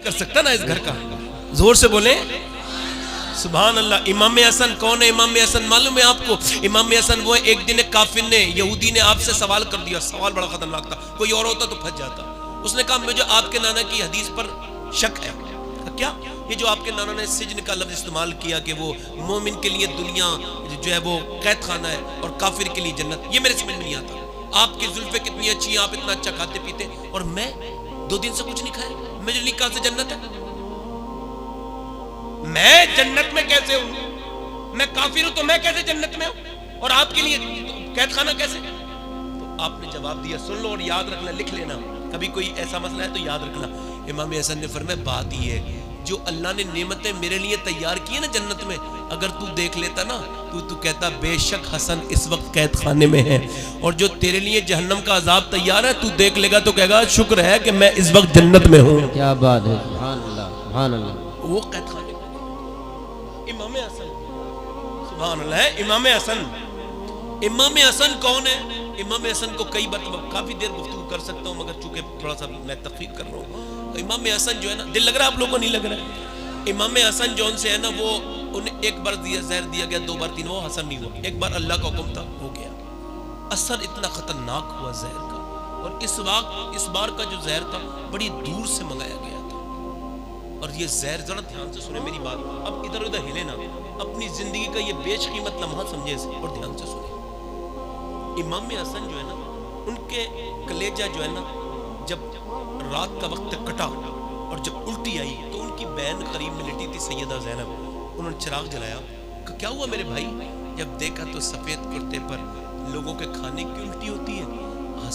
कर सकता ना इस घर का? जोर से बोले सुभान अल्लाह। इमाम हसन कौन है? इमाम हसन मालूम है आपको? इमाम हसन वो एक दिन काफिर ने, यहूदी ने आपसे सवाल कर दिया। सवाल बड़ा खतरनाक था, कोई और होता तो फंस जाता। उसने कहा मुझे आपके नाना की हदीस पर शक है। क्या? ये जो आपके नाना ने सिजन का लफ्ज इस्तेमाल किया कि वो मोमिन के लिए दुनिया जो है वो कैद खाना है और काफिर के लिए जन्नत, ये मेरे समझ में नहीं आता। आपकी जुल्फे कितनी अच्छी हैं, आप इतना अच्छा खाते पीते, और मैं 2 दिन से कुछ नहीं खाया, मेरे लिए कहां से जन्नत है? मैं जन्नत में कैसे हूं? मैं काफिर हूं तो मैं कैसे जन्नत में हूं, और आपके लिए कैद खाना कैसे? तो आपने जवाब दिया, सुन लो और याद रखना, लिख लेना, कभी कोई ऐसा मसला है तो याद रखना। इमाम हसन ने फरमाया बात ये है, जो अल्लाह ने नेमतें मेरे लिए तैयार की है ना जन्नत में, अगर तू देख लेता ना तू कहता बेशक हसन इस वक्त कैद खाने में है, और जो तेरे लिए जहन्नम का अजाब तैयार है तू देख लेगा तो कहेगा शुक्र है कि मैं इस वक्त जन्नत में हूँ। क्या बात है, सुभान अल्लाह, सुभान अल्लाह। वो कैद खाने में इमाम हसन, सुभान अल्लाह है इमाम हसन। इमाम हसन कौन है? इमाम हसन को कई बार काफी देर गुफ्तगू कर सकता हूँ, मगर चूंकि थोड़ा सा मैं तकरीर कर रहा हूँ। इमाम हसन जो है ना, दिल लग रहा है आप लोगों को? नहीं लग रहा है? इमाम हसन जौन से है ना, वो उन्हें एक बार दिया जहर दिया गया, 2 बार 3, वो हसन नहीं हुआ, एक बार अल्लाह का हुक्म था हो गया। असर इतना खतरनाक हुआ जहर का, और इस बार का जो जहर था बड़ी दूर से मंगाया गया था। और ये जहर, जरा ध्यान से सुने मेरी बात, अब इधर उधर हिले ना, अपनी जिंदगी का ये बेशकीमत लम्हा समझे इसे और ध्यान से सुने। इमाम हसन जो है ना, उनके कलेजा जो है ना, जब रात का वक्त कटा और जब उल्टी आई तो उनकी बहन करीब में लेटी थी सैयदा ज़ैनब, उन्होंने चिराग जलाया। क्या हुआ मेरे भाई? जब देखा तो सफेद कुर्ते पर लोगों के खाने की उल्टी होती है।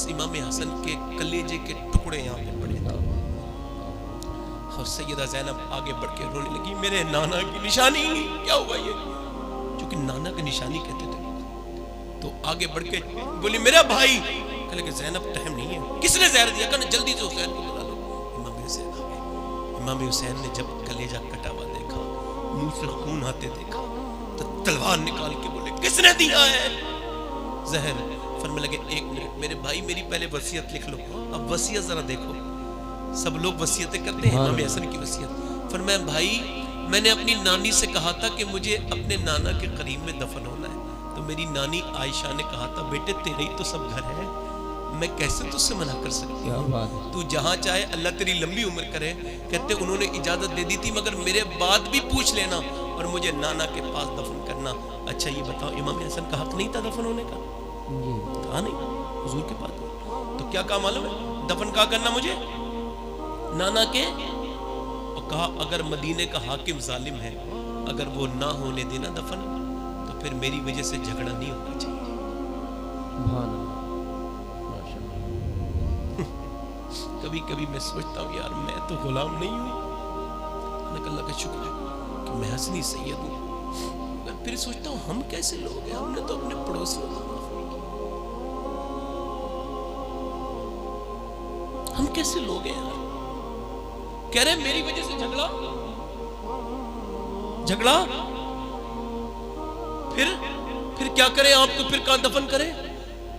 इमाम हसन के कलेजे के टुकड़े यहाँ पे पड़े थे, और सैयदा ज़ैनब आगे बढ़ के रोने लगी, मेरे नाना की निशानी। क्या हुआ ये? क्योंकि नाना की निशानी कहते थे। तो आगे बढ़ के बोली मेरा भाई। कहले कि ज़ैनब टाइम नहीं है। किसने जहर दिया? कहने जल्दी से हुसैन को बुला लो। इमाम हुसैन आ गए। इमाम हुसैन ने जब कलेजा कटा हुआ देखा, मुंह से खून आते देखा, तो तलवार निकाल के बोले किसने दिया है जहर? फरमाने लगे 1 मिनट मेरे भाई, मेरी पहले वसीयत लिख लो। अब वसीयत जरा देखो, सब लोग वसीयतें करते हैं, इमाम हसन की वसीयत। फरमाया भाई, मैंने अपनी नानी से कहा था कि मुझे अपने नाना के करीब में दफन होना है, तो मेरी नानी आयशा ने कहा था बेटे तेरे ही तो सब घर है, मैं कैसे तुझसे मना कर सकती हूँ? तू जहाँ चाहे, अल्लाह तेरी लंबी उम्र करे। कहते उन्होंने इजाजत दे दी थी, मगर मेरे बाद भी पूछ लेना और मुझे नाना के पास दफन करना। अच्छा ये बताओ, इमाम हसन का हक नहीं था दफन होने का? कहा नहीं, हुजूर के पास। तो क्या कहा मालूम है? दफन कहा करना मुझे नाना के। और कहा अगर मदीने का हाकिम जालिम है, अगर वो ना होने देना दफन, तो फिर मेरी वजह से झगड़ा नहीं होना चाहिए। कभी कभी मैं सोचता हूँ यार, मैं तो गुलाम नहीं हूँ, अल्लाह का शुक्र है कि मैं हसनी सैयद हूँ। फिर सोचता हूँ हम कैसे लोग हैं, हमने तो अपने पड़ोसियों को माफ नहीं किया। हम कैसे लोग हैं यार? कह रहे मेरी वजह से झगड़ा, फिर क्या करें आपको? फिर कहां दफन करें?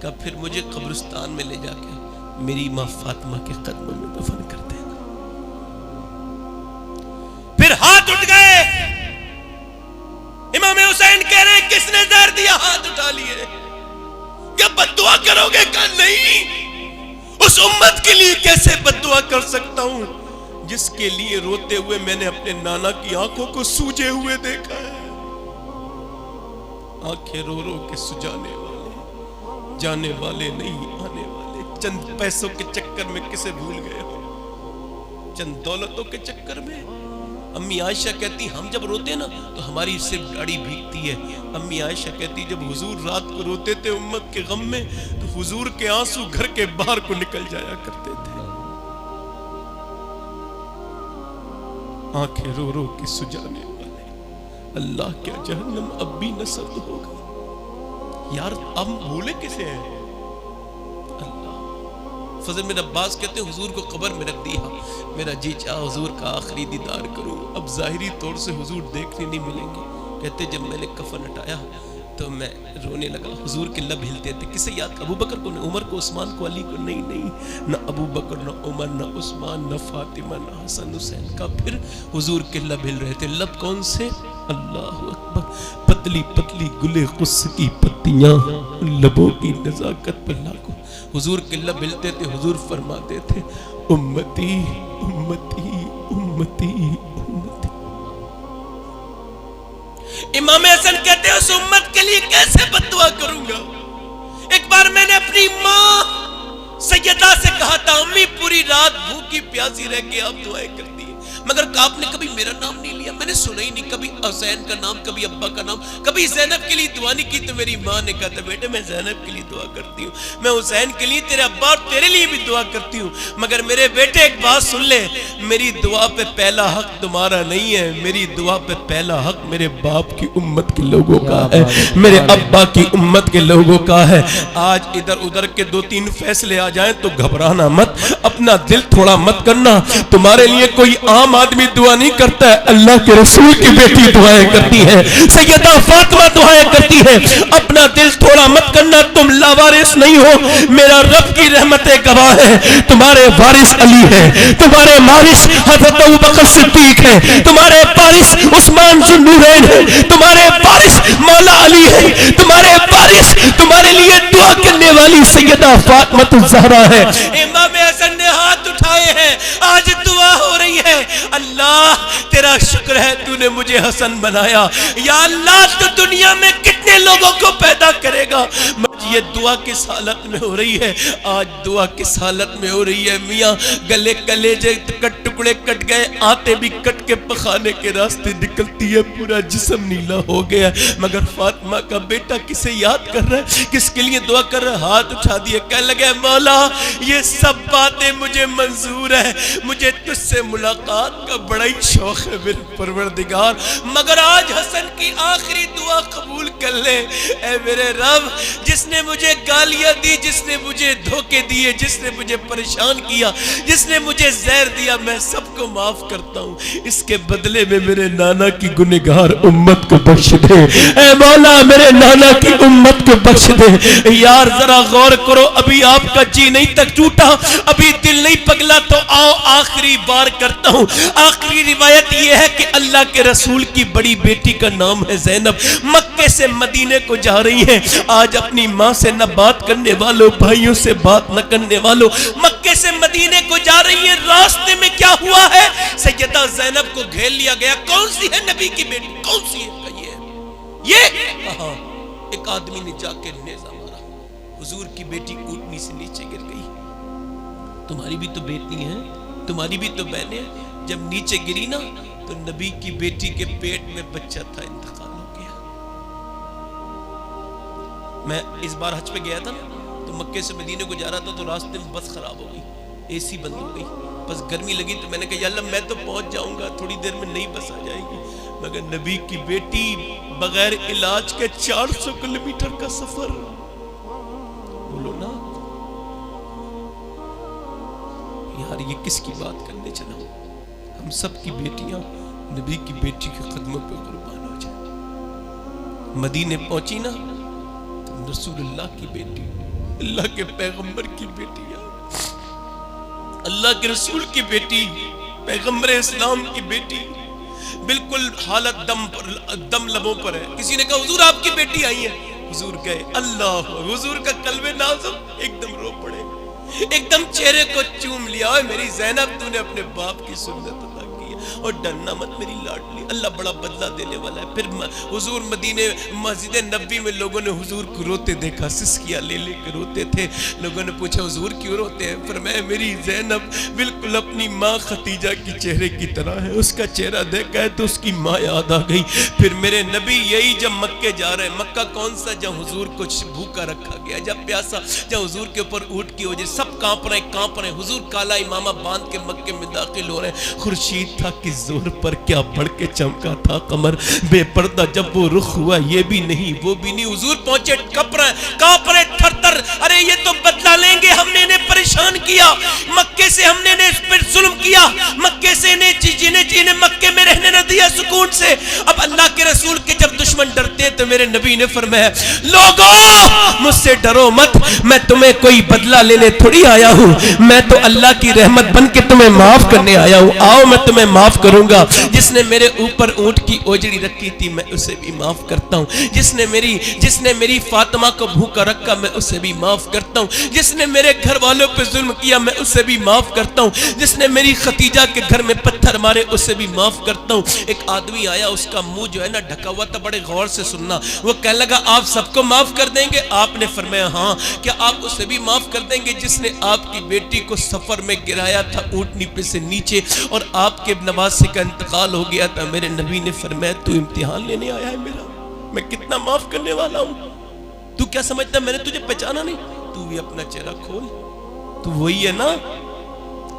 कब? फिर मुझे कब्रिस्तान में ले जाके मेरी माँ फातिमा के कदमों में दफन कर देना। फिर हाथ उठ गए। इमाम हुसैन कह रहे हैं किसने जहर दिया? हाथ उठा लिए। क्या बद्दुआ करोगे? कहा नहीं, उस उम्मत के लिए कैसे बद्दुआ कर सकता हूं जिसके लिए रोते हुए मैंने अपने नाना की आंखों को सूजे हुए देखा है। आंखें रो रो के सुजाने वाले, जाने वाले नहीं आने वाले। चंद पैसों के चक्कर में किसे भूल गए हो, चंद दौलतों के चक्कर में। अम्मी आयशा कहती हम जब रोते ना तो हमारी सिर्फ दाढ़ी भीगती है। अम्मी आयशा कहती जब हुजूर रात को रोते थे उम्मत के गम में, तो हुजूर के आंसू घर के बाहर को निकल जाया करते थे। आंखें रो रो के सुजाने वाले, अल्लाह क्या जहन्नम अब भी न सर्द होगा? यार अब भूले किसे हैं? फजल बिन अब्बास कहते हुजूर को कब्र में रख दिया, मेरा जी चाह हुजूर का आखिरी दीदार करूं, अब जाहिरी तौर से हुजूर देखने नहीं मिलेंगे। कहते जब मैंने कफन हटाया تو میں رونے لگا. حضور کے لب ہلتے تھے. کسے یاد؟ ابو بکر کو، عمر کو، عثمان کو، علی کو. نہیں، نہ ابو بکر، نہ عمر، نہ عثمان، نہ فاطمہ، نہ حسن حسین کا. پھر حضور کے لب ہل رہے تھے. لب کون سے؟ اللہ اکبر. پتلی پتلی گلے قص کی پتیاں، لبوں کی نزاکت پر لاکھوں. حضور کے لب ہلتے تھے. حضور فرماتے تھے امتی امتی امتی امتی. امام حسن کہتے ہیں اس امت کے لیے کیسے بد دعا کروں گا. ایک بار میں نے اپنی ماں سیدہ سے کہا تھا امی پوری رات بھوکی پیاسی رہ کے آپ دعائیں کرتی ہیں، مگر آپ نے کبھی میرا نام نہیں لیا. میں نے سنا ہی نہیں کبھی حسین کا نام، کبھی ابا کا نام، کبھی زینب کے لیے دعا نہیں کی. تو میری ماں نے کہا تھا بیٹے میں زینب کے لیے دعا کرتی ہوں، میں حسین کے لیے، تیرے ابا اور تیرے لیے بھی دعا کرتی ہوں. مگر میرے بیٹے ایک بات سن لے، میری دعا پہ پہلا حق تمہارا نہیں ہے. میری دعا پہ پہلا حق میرے باپ کی امت کے لوگوں کا ہے، میرے ابا کی امت کے لوگوں کا ہے. آج ادھر ادھر کے 2-3 فیصلے آ جائیں تو گھبرانا مت، اپنا دل تھوڑا مت کرنا. تمہارے لیے کوئی عام آدمی دعا نہیں کرتا ہے، اللہ کے رسول کی بیٹی دعائیں کرتی ہے، سیدہ فاطمہ دعائیں کرتی ہے. اپنا دل تھوڑا مت کرنا. تم لاوارث نہیں ہو، میرا رب کی رحمتیں گواہ ہے. تمہارے وارث علی ہے، تمہارے وارث حضرت ابوبکر صدیق ہے، تمہارے وارث عثمان ذو النورین ہے، تمہارے وارث مولا علی ہے، تمہارے وارث تمہارے لیے دعا کرنے والی سیدہ فاطمہ الزہرا ہے. امام حسن نے ہاتھ اٹھائے ہیں، آج دعا ہو رہی ہے. اللہ تیرا شکر ہے تو نے مجھے حسن بنایا. یا اللہ تو دنیا میں کتنے لوگوں کو پیدا کرے گا. یہ دعا کس حالت میں ہو رہی ہے؟ آج دعا کس حالت میں ہو رہی ہے؟ میاں گلے کلیجے کٹ ٹکڑے کٹ گئے، آتے بھی کٹ کے پخانے کے راستے نکلتی ہے، پورا جسم نیلا ہو گیا. مگر فاطمہ کا بیٹا کسے یاد کر رہا ہے، کس کے لیے دعا کر رہا ہے؟ ہاتھ اٹھا دیے، کہنے لگے مولا یہ سب باتیں مجھے منظور ہے، مجھے تجھ سے ملاقات کا بڑا ہی شوق ہے میرے پروردگار، مگر آج حسن کی آخری دعا قبول کر لے. اے میرے رب، جس نے مجھے گالیاں دی، جس نے مجھے دھوکے دیے، جس نے مجھے پریشان کیا، جس نے مجھے زہر دیا، میں سب کو معاف کرتا ہوں. اس کے بدلے میں میرے نانا کی گنہگار امت کو بخش دے. اے مولا میرے نانا کی امت کو بخش دے. یار ذرا غور کرو، ابھی آپ کا جی نہیں تک ٹوٹا، ابھی دل نہیں پگلا، تو آؤ آخری بار کرتا ہوں. آخری روایت یہ ہے کہ اللہ کے رسول کی بڑی بیٹی کا نام ہے زینب، مکے سے مدینے کو جا رہی ہیں. آج اپنی ماں سے نہ بات کرنے والوں، بھائیوں سے بات نہ کرنے والوں، مکے سے مدینے کو جا رہی ہیں. راستے میں کیا ہوا ہے؟ سیدہ زینب کو گھیر لیا گیا. کون سی ہے نبی کی بیٹی؟ کون سی ہے؟ یہ کہاں ایک آدمی نے جا کے نیزہ مارا، حضور کی بیٹی اونٹنی سے نیچے گر گئی. تمہاری بھی تو بیٹی ہیں، تمہاری بھی تو بہنیں ہیں. جب نیچے گری نا تو نبی کی بیٹی کے پیٹ میں بچہ تھا، انتقال ہو گیا. میں اس بار حج پہ گیا تھا نا، تو مکے سے مدینے کو جا رہا تھا، تو راستے میں بس خراب ہو گئی، اے سی بند ہو گئی، بس گرمی لگی. تو میں نے کہا یا اللہ میں تو پہنچ جاؤں گا، تھوڑی دیر میں نئی بس آ جائے گی. مگر نبی کی بیٹی بغیر علاج کے 400 کلومیٹر کا سفر. بولو نا یار یہ کس کی بات کرنے چلا ہوں؟ ہم سب کی بیٹیاں نبی کی بیٹی کے قدموں پہ قربان ہو جائیں. مدینے پہنچی نا تو رسول اللہ کی بیٹی، اللہ کے پیغمبر کی بیٹی، اللہ کے رسول کی بیٹی، پیغمبر اسلام کی بیٹی، بالکل حالت دم لبوں پر ہے. کسی نے کہا حضور آپ کی بیٹی آئی ہے. حضور گئے، اللہ حضور کا قلب نازم ایک دم رو پڑے، ایک دم چہرے کو چوم لیا. میری زینب تو نے اپنے باپ کی سنت ادا کی اور ڈرنا مت میری لاڈلی، اللہ بڑا بدلہ دینے والا ہے. پھر حضور مدینے مسجد نبوی میں لوگوں نے حضور کو روتے دیکھا، سسکیاں لے لے کے روتے تھے. لوگوں نے پوچھا حضور کیوں روتے ہیں؟ فرمایا میری زینب بالکل اپنی ماں خدیجہ کی چہرے کی طرح ہے، اس کا چہرہ دیکھا ہے تو اس کی ماں یاد آ گئی. پھر میرے نبی یہی جب مکے جا رہے ہیں، مکہ کون سا جب حضور کو بھوکا رکھا گیا، جب پیاسا، جب حضور کے اوپر اونٹ کی وجہ سب کانپ رہے، حضور کالا امامہ باندھ کے مکے میں داخل ہو رہے ہیں. خورشید تھا کہ زور پر کیا بڑھ کے چمکا تھا قمر، بے پردہ جب وہ رخ ہوا یہ بھی نہیں وہ بھی نہیں. حضور پہنچے کانپ رہے تھر تھر. ارے یہ تو بدلہ لیں گے، ہم نے انہیں پریشان کیا، مکے سے ہم نے اس پر ظلم کیا، مکے سے جنہیں مکے میں رہنے نہ دیا سکون سے. اب اللہ کے رسول کے جب دشمن ڈرتے करते तो मेरे नबी ने फरमाया, लोगों मुझसे डरो मत, मैं तुम्हें कोई बदला लेने थोड़ी आया हूँ, मैं तो अल्लाह की रहमत बन के तुम्हें माफ करने आया हूँ, आओ मैं तुम्हें माफ करूंगा। जिसने मेरे ऊपर ऊंट की ओजड़ी रखी थी मैं उसे भी माफ करता हूँ, जिसने मेरी फातिमा को भूखा रखा मैं उसे भी माफ करता हूँ, जिसने मेरे घर वालों पे जुल्म किया मैं उसे भी माफ करता हूँ, जिसने मेरी खतीजा के घर में पत्थर मारे उसे भी माफ करता हूँ। एक आदमी आया, उसका मुंह जो है ना ढका हुआ था, बड़े गौर से सुनना, वो कहने लगा आप सबको माफ कर देंगे? आपने फरमाया हाँ। क्या आप उसे भी माफ कर देंगे जिसने आपकी बेटी को सफर में गिराया था ऊंटनी पे से नीचे और आपके नवासे का इंतकाल हो गया था? मेरे नबी ने फरमाया तू इम्तिहान लेने आया है मेरा, मैं कितना माफ करने वाला हूं। तू क्या समझता मैंने तुझे पहचाना नहीं? तू भी अपना चेहरा खोल, तू वही है ना,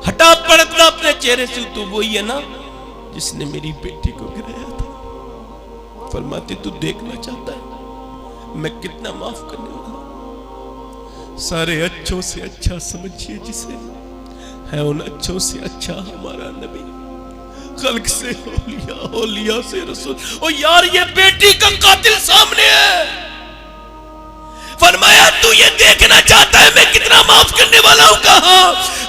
हटा पर्दा अपने चेहरे से, तू वही है ना जिसने मेरी बेटी को गिराया था। फरमाते तू देखना चाहता है मैं कितना माफ करने वाला हूं? सारे अच्छों से अच्छा समझिए जिसे है, उन अच्छों से अच्छा हमारा नबी, खल्क से औलिया से रसूल। ओ यार ये बेटी का कातिल सामने है, फरमाया तू ये देखना चाहता है मैं कितना माफ करने वाला हूं? कहा?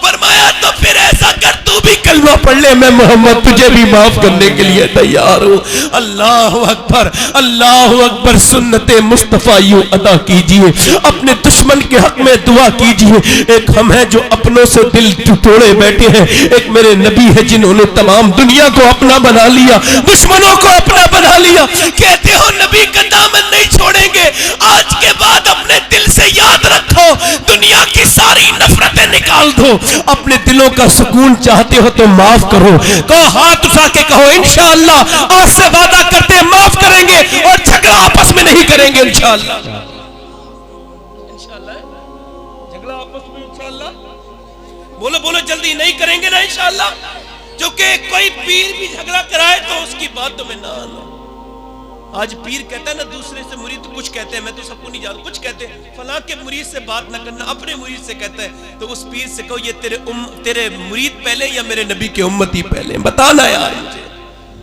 फरमाया तो फिर ऐसा कर तू भी कलमा पढ़ ले, मैं मोहम्मद तुझे भी माफ करने के लिए तैयार हूं। अल्लाह अकबर, अल्लाह अकबर। सुन्नते मुस्तफा यूं अदा कीजिए, अपने दुश्मन के हक में दुआ कीजिए। एक हम हैं जो अपनों से दिल टुटोड़े बैठे हैं, एक मेरे नबी है जिन्होंने तमाम दुनिया को अपना बना लिया, दुश्मनों को अपना बना लिया। कहते हो नबी का दामन नहीं छोड़ेंगे, आज के बाद अपने दिल से याद रखो, दुनिया की सारी नफरतें निकाल दो, अपने दिलों का सुकून चाहते हो तो माफ करो। कहो, हाथ उठा के कहो इंशाअल्लाह, आज से वादा करते हैं माफ करेंगे और झगड़ा आपस में नहीं करेंगे इंशाअल्लाह। इंशाअल्लाह झगड़ा आपस में इंशाअल्लाह, बोलो बोलो जल्दी, नहीं करेंगे ना इंशाअल्लाह। क्योंकि कोई पीर भी झगड़ा कराए तो उसकी बातों में ना आना। आज पीर कहता है ना दूसरे से, मुरीद कुछ कहते हैं, मैं तो सबको नहीं जानता, कुछ कहते हैं फलां के मुरीद से बात ना करना, अपने मुरीद से कहता है, तो उस पीर से कहो ये तेरे मुरीद पहले या मेरे नबी के उम्मती पहले, बताना यार मुझे।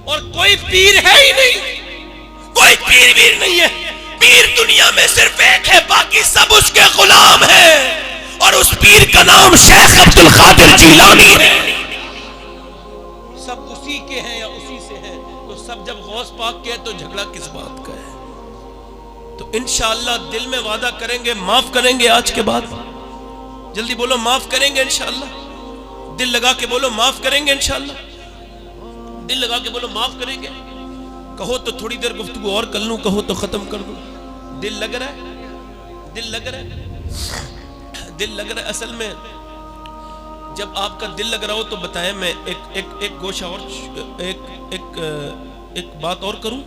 और कोई पीर है ही नहीं, कोई पीर वीर नहीं है। पीर दुनिया में सिर्फ एक है, बाकी सब उसके गुलाम है, और उस पीर का नाम शेख अब्दुल कादिर जिलानी है। सब उसी के हैं या उसी से हैं, तो सब जब गौस पाक के है तो झगड़ा किस बात का है? तो इंशाअल्लाह दिल में वादा करेंगे माफ करेंगे। आज के बाद जल्दी बोलो माफ करेंगे इंशाअल्लाह, दिल लगा के बोलो माफ करेंगे इंशाअल्लाह, दिल लगा के बोलो माफ करेंगे। कहो तो थोड़ी देर गुफ्तगू और कर लूं, कहो तो खत्म कर दूं। दिल लग रहा है, दिल लग रहा है, दिल लग रहा है। असल में जब आपका दिल लग रहा हो तो बताएं, मैं एक गोशा और एक बात और करूं।